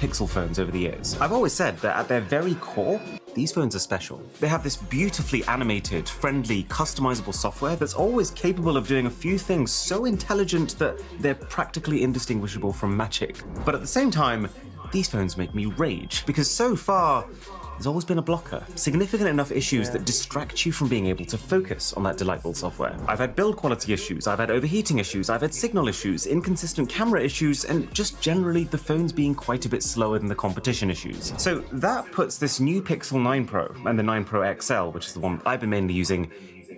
Pixel phones over the years. I've always said that at their very core, these phones are special. They have this beautifully animated, friendly, customizable software that's always capable of doing a few things so intelligent that they're practically indistinguishable from magic. But at the same time, these phones make me rage, because so far, there's always been a blocker. Significant enough issues that distract you from being able to focus on that delightful software. I've had build quality issues, I've had overheating issues, I've had signal issues, inconsistent camera issues, and just generally the phones being quite a bit slower than the competition issues. So that puts this new Pixel 9 Pro and the 9 Pro XL, which is the one I've been mainly using,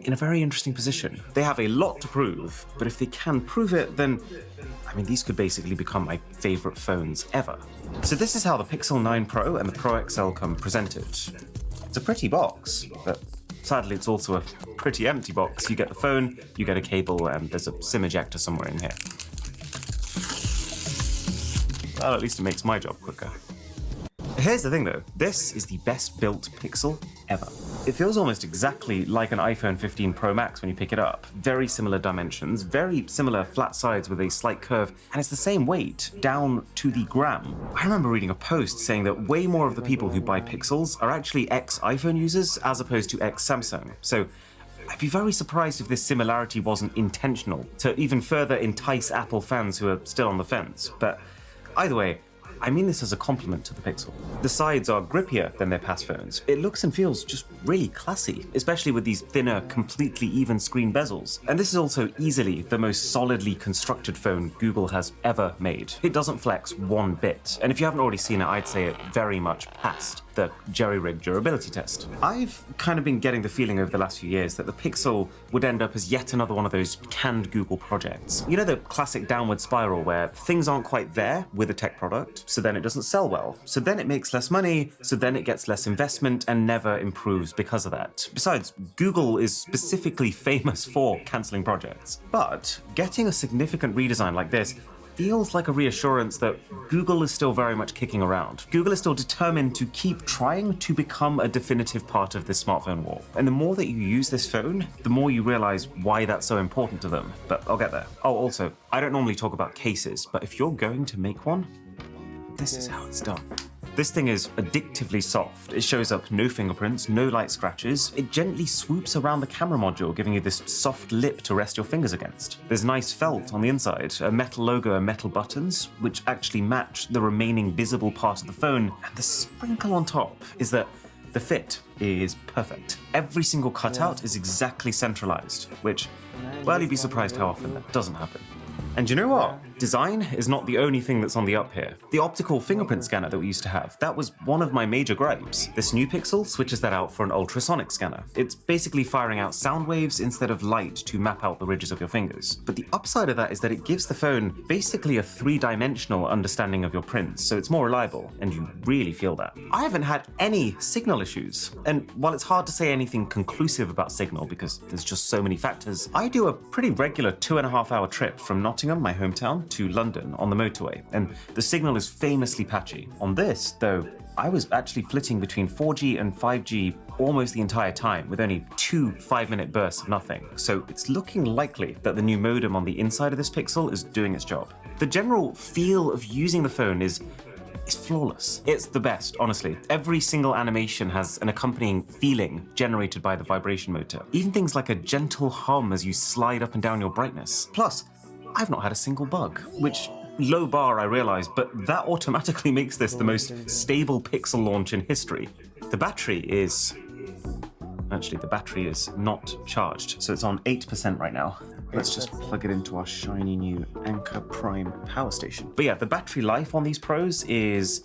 in a very interesting position. They have a lot to prove, but if they can prove it, then these could basically become my favorite phones ever. So this is how the Pixel 9 Pro and the Pro XL come presented. It's a pretty box, but sadly it's also a pretty empty box. You get the phone, you get a cable, and there's a SIM ejector somewhere in here. Well, at least it makes my job quicker. Here's the thing though, this is the best built Pixel ever. It feels almost exactly like an iPhone 15 Pro Max when you pick it up. Very similar dimensions, very similar flat sides with a slight curve, and it's the same weight, down to the gram. I remember reading a post saying that way more of the people who buy Pixels are actually ex-iPhone users as opposed to ex-Samsung. So I'd be very surprised if this similarity wasn't intentional, to even further entice Apple fans who are still on the fence. But either way, I mean this as a compliment to the Pixel. The sides are grippier than their past phones. It looks and feels just really classy, especially with these thinner, completely even screen bezels. And this is also easily the most solidly constructed phone Google has ever made. It doesn't flex one bit, and if you haven't already seen it, I'd say it very much passed the jerry-rigged durability test. I've kind of been getting the feeling over the last few years that the Pixel would end up as yet another one of those canned Google projects. You know the classic downward spiral where things aren't quite there with a tech product, so then it doesn't sell well, so then it makes less money, so then it gets less investment and never improves because of that. Besides, Google is specifically famous for cancelling projects. But getting a significant redesign like this feels like a reassurance that Google is still very much kicking around. Google is still determined to keep trying to become a definitive part of this smartphone war. And the more that you use this phone, the more you realize why that's so important to them. But I'll get there. Oh, also, I don't normally talk about cases, but if you're going to make one, this is how it's done. This thing is addictively soft. It shows up no fingerprints, no light scratches. It gently swoops around the camera module, giving you this soft lip to rest your fingers against. There's nice felt on the inside, a metal logo and metal buttons, which actually match the remaining visible part of the phone. And the sprinkle on top is that the fit is perfect. Every single cutout is exactly centralized, which, well, you'd be surprised how often that doesn't happen. And you know what? Design is not the only thing that's on the up here. The optical fingerprint scanner that we used to have, that was one of my major gripes. This new Pixel switches that out for an ultrasonic scanner. It's basically firing out sound waves instead of light to map out the ridges of your fingers. But the upside of that is that it gives the phone basically a three-dimensional understanding of your prints, so it's more reliable, and you really feel that. I haven't had any signal issues, and while it's hard to say anything conclusive about signal because there's just so many factors, I do a pretty regular 2.5-hour trip from Nottingham, my hometown, to London on the motorway, and the signal is famously patchy. On this, though, I was actually flitting between 4G and 5G almost the entire time, with only 2 5-minute bursts of nothing. So it's looking likely that the new modem on the inside of this Pixel is doing its job. The general feel of using the phone is flawless. It's the best, honestly. Every single animation has an accompanying feeling generated by the vibration motor. Even things like a gentle hum as you slide up and down your brightness. Plus, I've not had a single bug, which, low bar I realize, but that automatically makes this the most stable Pixel launch in history. The battery is not charged, so it's on 8% right now. Let's just plug it into our shiny new Anker Prime power station. But yeah, the battery life on these Pros is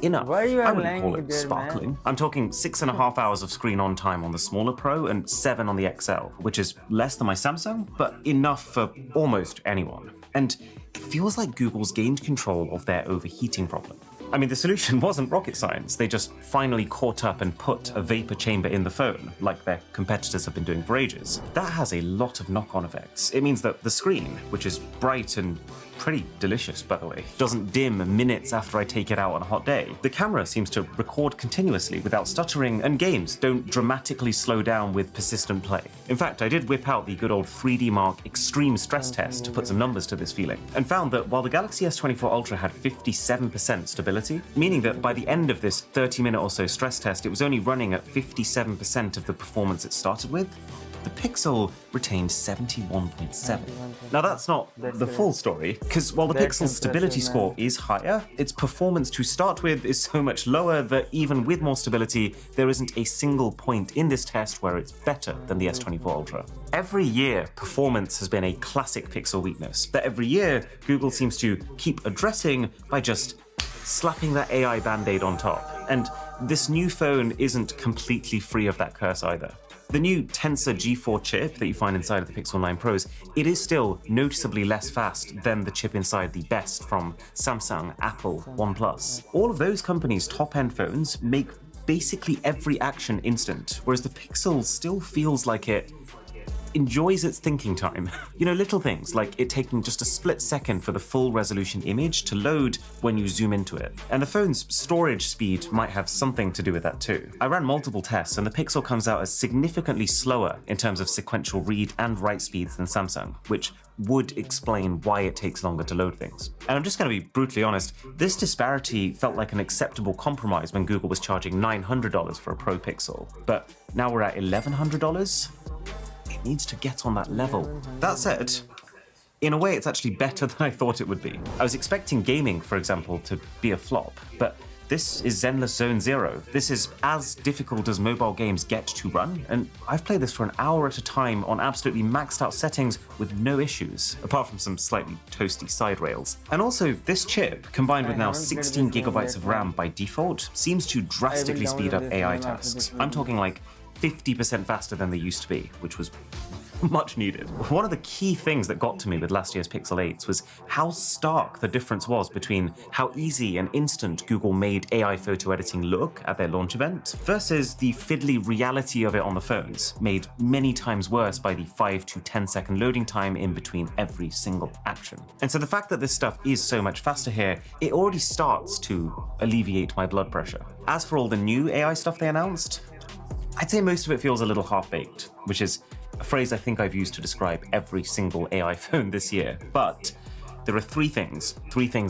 enough. I wouldn't call it sparkling. I'm talking 6.5 hours of screen on time on the smaller Pro and 7 on the XL, which is less than my Samsung, but enough for almost anyone. And it feels like Google's gained control of their overheating problem. I mean, the solution wasn't rocket science. They just finally caught up and put a vapor chamber in the phone, like their competitors have been doing for ages. That has a lot of knock-on effects. It means that the screen, which is bright and pretty delicious, by the way, doesn't dim minutes after I take it out on a hot day. The camera seems to record continuously without stuttering, and games don't dramatically slow down with persistent play. In fact, I did whip out the good old 3D Mark extreme stress test to put some numbers to this feeling, and found that while the Galaxy S24 Ultra had 57% stability, stability, meaning that by the end of this 30-minute or so stress test, it was only running at 57% of the performance it started with. The Pixel retained 71.7. Now that's not the full story, because while the Pixel's stability score is higher, its performance to start with is so much lower that even with more stability, there isn't a single point in this test where it's better than the S24 Ultra. Every year, performance has been a classic Pixel weakness, but every year, Google seems to keep addressing by just slapping that AI band-aid on top. And this new phone isn't completely free of that curse either. The new Tensor G4 chip that you find inside of the Pixel 9 Pros, it is still noticeably less fast than the chip inside the best from Samsung, Apple, OnePlus. All of those companies' top-end phones make basically every action instant, whereas the Pixel still feels like it enjoys its thinking time. You know, little things like it taking just a split second for the full resolution image to load when you zoom into it. And the phone's storage speed might have something to do with that too. I ran multiple tests and the Pixel comes out as significantly slower in terms of sequential read and write speeds than Samsung, which would explain why it takes longer to load things. And I'm just going to be brutally honest, this disparity felt like an acceptable compromise when Google was charging $900 for a Pro Pixel, but now we're at $1,100? It needs to get on that level. That said, in a way it's actually better than I thought it would be. I was expecting gaming, for example, to be a flop, but this is Zenless Zone Zero. This is as difficult as mobile games get to run, and I've played this for an hour at a time on absolutely maxed out settings with no issues, apart from some slightly toasty side rails. And also, this chip, combined with now 16 gigabytes of RAM by default, seems to drastically speed up AI tasks. I'm talking like 50% faster than they used to be, which was much needed. One of the key things that got to me with last year's Pixel 8s was how stark the difference was between how easy and instant Google made AI photo editing look at their launch event versus the fiddly reality of it on the phones, made many times worse by the 5 to 10 second loading time in between every single action. And so the fact that this stuff is so much faster here, it already starts to alleviate my blood pressure. As for all the new AI stuff they announced, I'd say most of it feels a little half-baked, which is a phrase I think I've used to describe every single AI phone this year. But there are three things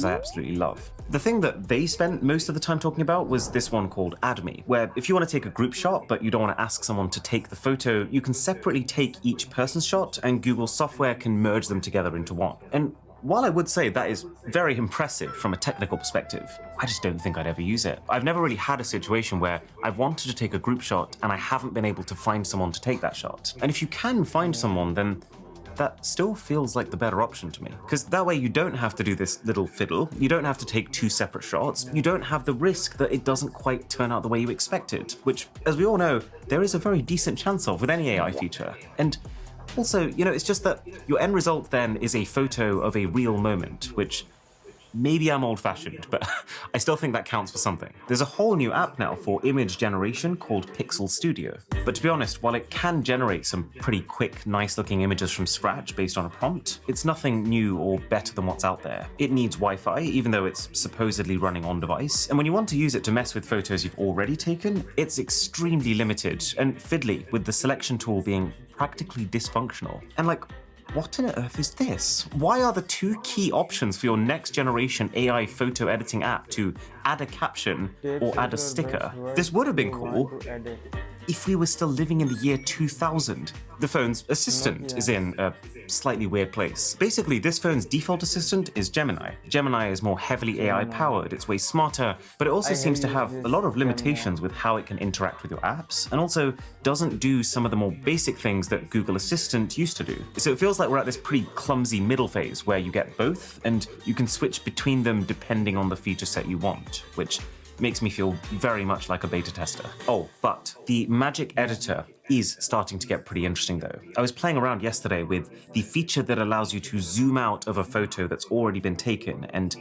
I absolutely love. The thing that they spent most of the time talking about was this one called Add Me, where if you want to take a group shot but you don't want to ask someone to take the photo, you can separately take each person's shot and Google software can merge them together into one. And while I would say that is very impressive from a technical perspective, I just don't think I'd ever use it. I've never really had a situation where I've wanted to take a group shot and I haven't been able to find someone to take that shot. And if you can find someone, then that still feels like the better option to me. Because that way you don't have to do this little fiddle, you don't have to take two separate shots, you don't have the risk that it doesn't quite turn out the way you expected, which, as we all know, there is a very decent chance of with any AI feature. And also, you know, it's just that your end result then is a photo of a real moment, which maybe I'm old-fashioned, but I still think that counts for something. There's a whole new app now for image generation called Pixel Studio. But to be honest, while it can generate some pretty quick, nice-looking images from scratch based on a prompt, it's nothing new or better than what's out there. It needs Wi-Fi, even though it's supposedly running on-device. And when you want to use it to mess with photos you've already taken, it's extremely limited and fiddly, with the selection tool being practically dysfunctional. And like, what on earth is this? Why are the two key options for your next generation AI photo editing app to add a caption or add a sticker? This would have been cool if we were still living in the year 2000. The phone's assistant is in a slightly weird place. Basically, this phone's default assistant is Gemini. Gemini is more heavily AI powered, it's way smarter, but it also seems to have a lot of limitations with how it can interact with your apps, and also doesn't do some of the more basic things that Google Assistant used to do. So it feels like we're at this pretty clumsy middle phase where you get both, and you can switch between them depending on the feature set you want, which makes me feel very much like a beta tester. Oh, but the Magic Editor is starting to get pretty interesting though. I was playing around yesterday with the feature that allows you to zoom out of a photo that's already been taken, and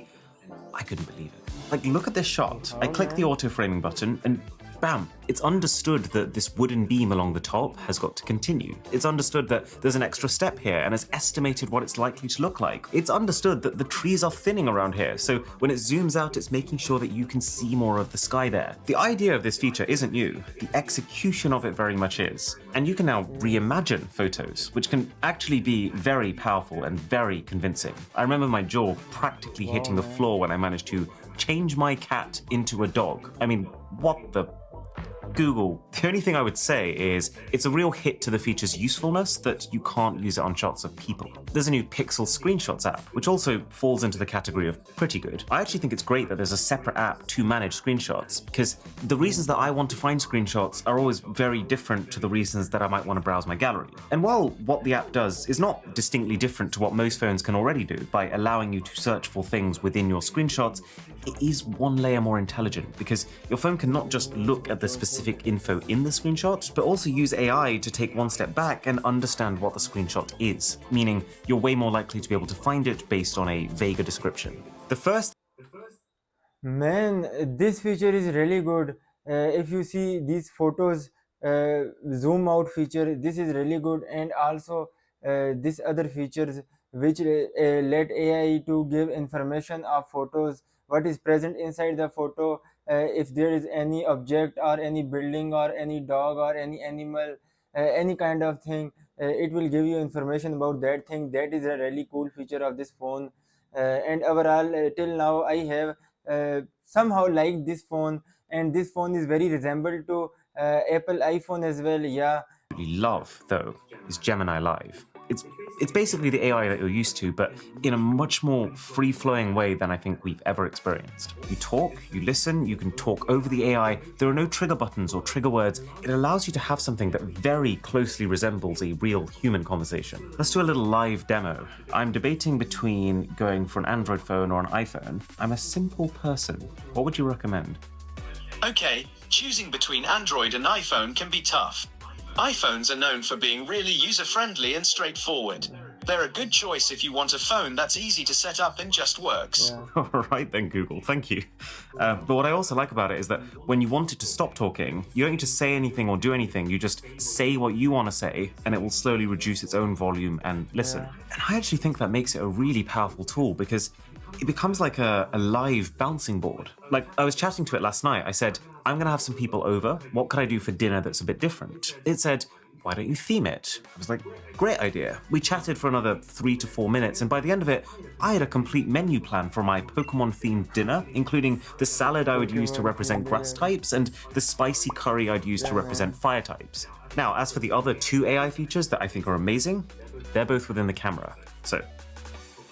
I couldn't believe it. Like, look at this shot. I click the auto framing button and bam, it's understood that this wooden beam along the top has got to continue. It's understood that there's an extra step here and has estimated what it's likely to look like. It's understood that the trees are thinning around here, so when it zooms out, it's making sure that you can see more of the sky there. The idea of this feature isn't new. The execution of it very much is. And you can now reimagine photos, which can actually be very powerful and very convincing. I remember my jaw practically hitting the floor when I managed to change my cat into a dog. I mean, what the... Google. The only thing I would say is it's a real hit to the feature's usefulness that you can't use it on shots of people. There's a new Pixel Screenshots app, which also falls into the category of pretty good. I actually think it's great that there's a separate app to manage screenshots, because the reasons that I want to find screenshots are always very different to the reasons that I might want to browse my gallery. And while what the app does is not distinctly different to what most phones can already do by allowing you to search for things within your screenshots, it is one layer more intelligent, because your phone can not just look at the specific info in the screenshot, but also use AI to take one step back and understand what the screenshot is, meaning you're way more likely to be able to find it based on a vaguer description. The first... Man, this feature is really good. If you see these photos, zoom out feature, this is really good. And also this other features which let AI to give information of photos, what is present inside the photo, if there is any object or any building or any dog or any animal, any kind of thing, it will give you information about that thing. That is a really cool feature of this phone. And overall, till now I have somehow liked this phone, and this phone is very resembled to Apple iPhone as well. Yeah. Love, though, is Gemini Live. It's basically the AI that you're used to, but in a much more free-flowing way than I think we've ever experienced. You talk, you listen, you can talk over the AI, there are no trigger buttons or trigger words. It allows you to have something that very closely resembles a real human conversation. Let's do a little live demo. I'm debating between going for an Android phone or an iPhone. I'm a simple person. What would you recommend? Okay, choosing between Android and iPhone can be tough. iPhones are known for being really user-friendly and straightforward. They're a good choice if you want a phone that's easy to set up and just works. Yeah. All right then, Google, thank you. But what I also like about it is that when you want it to stop talking, you don't need to say anything or do anything. You just say what you want to say, and it will slowly reduce its own volume and listen. Yeah. And I actually think that makes it a really powerful tool, because it becomes like a live bouncing board. Like, I was chatting to it last night. I said, I'm going to have some people over. What could I do for dinner that's a bit different? It said, why don't you theme it? I was like, great idea. We chatted for another 3 to 4 minutes, and by the end of it, I had a complete menu plan for my Pokemon-themed dinner, including the salad I would use to represent grass types and the spicy curry I'd use to represent fire types. Now, as for the other 2 AI features that I think are amazing, they're both within the camera. So,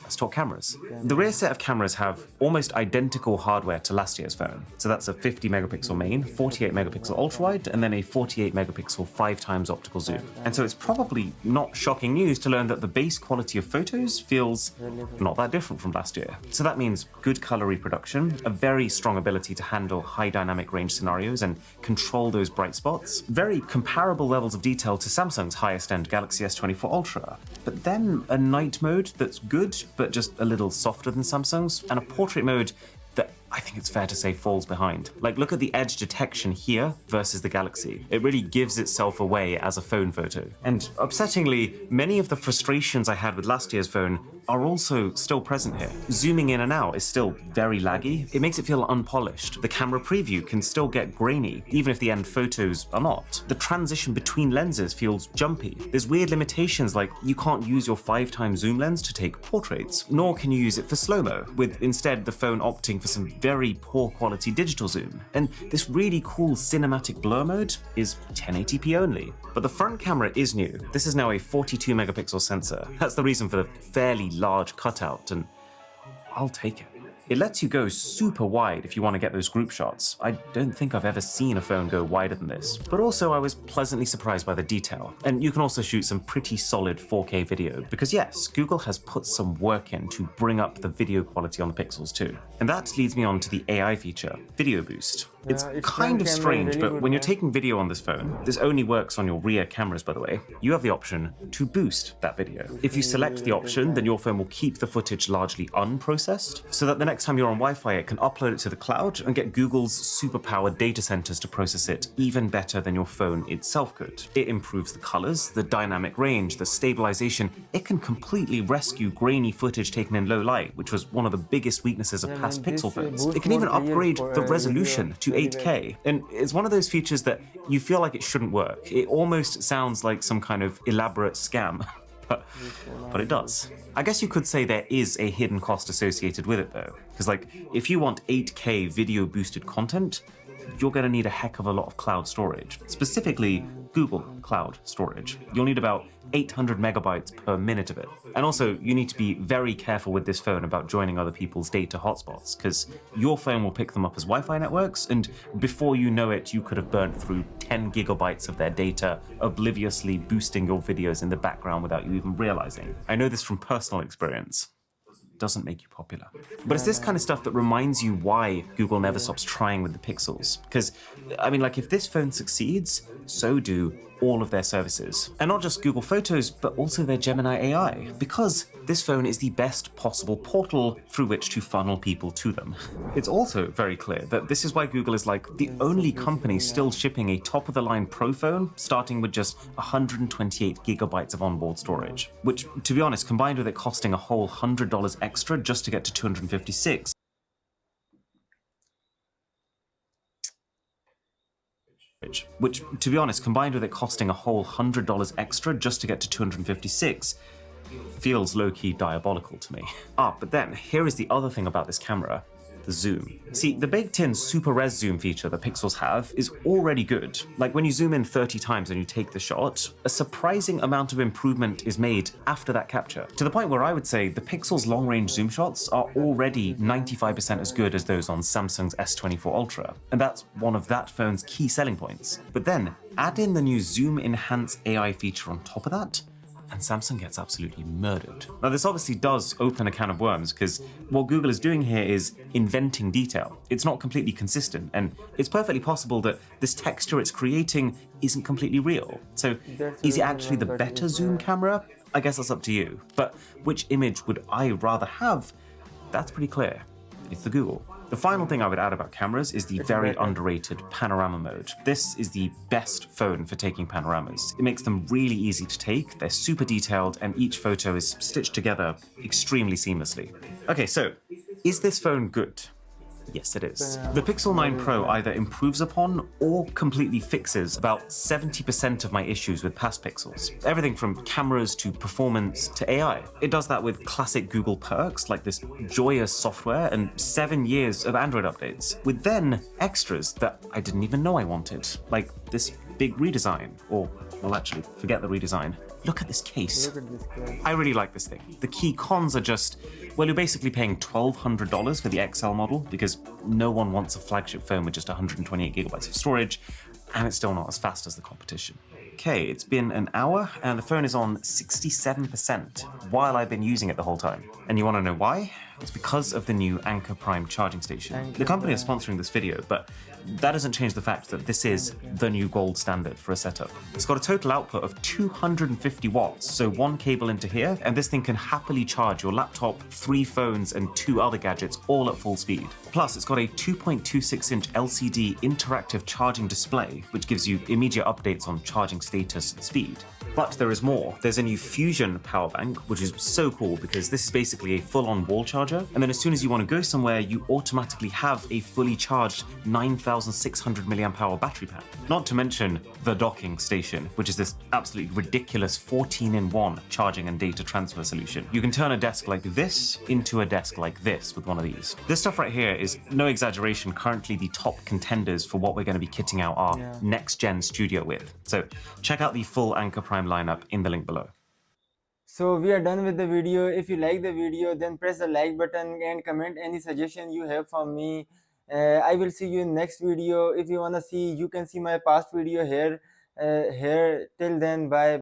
let's talk cameras. The rear set of cameras have almost identical hardware to last year's phone. So that's a 50 megapixel main, 48 megapixel ultra-wide, and then a 48 megapixel 5x optical zoom. And so it's probably not shocking news to learn that the base quality of photos feels not that different from last year. So that means good color reproduction, a very strong ability to handle high dynamic range scenarios and control those bright spots, very comparable levels of detail to Samsung's highest end Galaxy S24 Ultra, but then a night mode that's good, but just a little softer than Samsung's, and a portrait mode that I think it's fair to say falls behind. Like, look at the edge detection here versus the Galaxy. It really gives itself away as a phone photo. And upsettingly, many of the frustrations I had with last year's phone are also still present here. Zooming in and out is still very laggy. It makes it feel unpolished. The camera preview can still get grainy, even if the end photos are not. The transition between lenses feels jumpy. There's weird limitations, like you can't use your 5x zoom lens to take portraits, nor can you use it for slow-mo, with instead the phone opting for some very poor quality digital zoom. And this really cool cinematic blur mode is 1080p only. But the front camera is new. This is now a 42 megapixel sensor. That's the reason for the fairly large cutout, and I'll take it. It lets you go super wide if you want to get those group shots. I don't think I've ever seen a phone go wider than this. But also I was pleasantly surprised by the detail. And you can also shoot some pretty solid 4K video, because yes, Google has put some work in to bring up the video quality on the Pixels too. And that leads me on to the AI feature, Video Boost. It's kind of strange, but when you're taking video on this phone, this only works on your rear cameras, by the way, you have the option to boost that video. If you select the option, then your phone will keep the footage largely unprocessed, so that the next time you're on Wi-Fi, it can upload it to the cloud and get Google's super-powered data centers to process it even better than your phone itself could. It improves the colors, the dynamic range, the stabilization. It can completely rescue grainy footage taken in low light, which was one of the biggest weaknesses of past Pixel phones. It can even upgrade the resolution to 8K, and it's one of those features that you feel like it shouldn't work. It almost sounds like some kind of elaborate scam. but it does. I guess you could say there is a hidden cost associated with it though, because like if you want 8K video boosted content, you're going to need a heck of a lot of cloud storage, specifically Google Cloud storage. You'll need about 800 megabytes per minute of it. And also, you need to be very careful with this phone about joining other people's data hotspots, because your phone will pick them up as Wi-Fi networks, and before you know it, you could have burnt through 10 gigabytes of their data, obliviously boosting your videos in the background without you even realizing. I know this from personal experience. Doesn't make you popular. But it's this kind of stuff that reminds you why Google never stops trying with the Pixels. Because, I mean, like if this phone succeeds, so do all of their services. And not just Google Photos, but also their Gemini AI. Because this phone is the best possible portal through which to funnel people to them. It's also very clear that this is why Google is like the only company still shipping a top-of-the-line Pro phone, starting with just 128 gigabytes of onboard storage. Which, to be honest, combined with it costing a whole $100 extra just to get to 256, which, to be honest, combined with it costing a whole $100 extra just to get to 256, feels low-key diabolical to me. But then, here is the other thing about this camera. The zoom. See, the baked-in super res zoom feature that Pixels have is already good. Like when you zoom in 30 times and you take the shot, a surprising amount of improvement is made after that capture. To the point where I would say the Pixels long-range zoom shots are already 95% as good as those on Samsung's S24 Ultra. And that's one of that phone's key selling points. But then, add in the new Zoom Enhance AI feature on top of that, and Samsung gets absolutely murdered. Now this obviously does open a can of worms, because what Google is doing here is inventing detail. It's not completely consistent, and it's perfectly possible that this texture it's creating isn't completely real. So is it actually the better zoom camera? I guess that's up to you. But which image would I rather have? That's pretty clear. It's the Google. The final thing I would add about cameras is the very underrated panorama mode. This is the best phone for taking panoramas. It makes them really easy to take, they're super detailed, and each photo is stitched together extremely seamlessly. Okay, so is this phone good? Yes, it is. The Pixel 9 Pro either improves upon or completely fixes about 70% of my issues with past Pixels. Everything from cameras to performance to AI. It does that with classic Google perks like this joyous software and 7 years of Android updates, with then extras that I didn't even know I wanted, like this big redesign, or, well actually, forget the redesign. Look at this case. Look at this case. I really like this thing. The key cons are just, well, you're basically paying $1,200 for the XL model because no one wants a flagship phone with just 128 gigabytes of storage, and it's still not as fast as the competition. Okay, it's been an hour and the phone is on 67% while I've been using it the whole time. And you want to know why? It's because of the new Anker Prime charging station. The company is sponsoring this video, but that doesn't change the fact that this is the new gold standard for a setup. It's got a total output of 250 watts, so one cable into here, and this thing can happily charge your laptop, 3 phones, and 2 other gadgets all at full speed. Plus, it's got a 2.26-inch LCD interactive charging display, which gives you immediate updates on charging status and speed. But there is more. There's a new Fusion power bank, which is so cool because this is basically a full-on wall charger, and then as soon as you want to go somewhere, you automatically have a fully charged 9,600 mAh battery pack. Not to mention the docking station, which is this absolutely ridiculous 14-in-1 charging and data transfer solution. You can turn a desk like this into a desk like this with one of these. This stuff right here is, no exaggeration, currently the top contenders for what we're going to be kitting out our next-gen studio with. So check out the full Anker Prime lineup in the link below. So we are done with the video. If you like the video, then press the like button and comment any suggestion you have from me. I will see you in next video. If you wanna see, you can see my past video here. Till then, bye.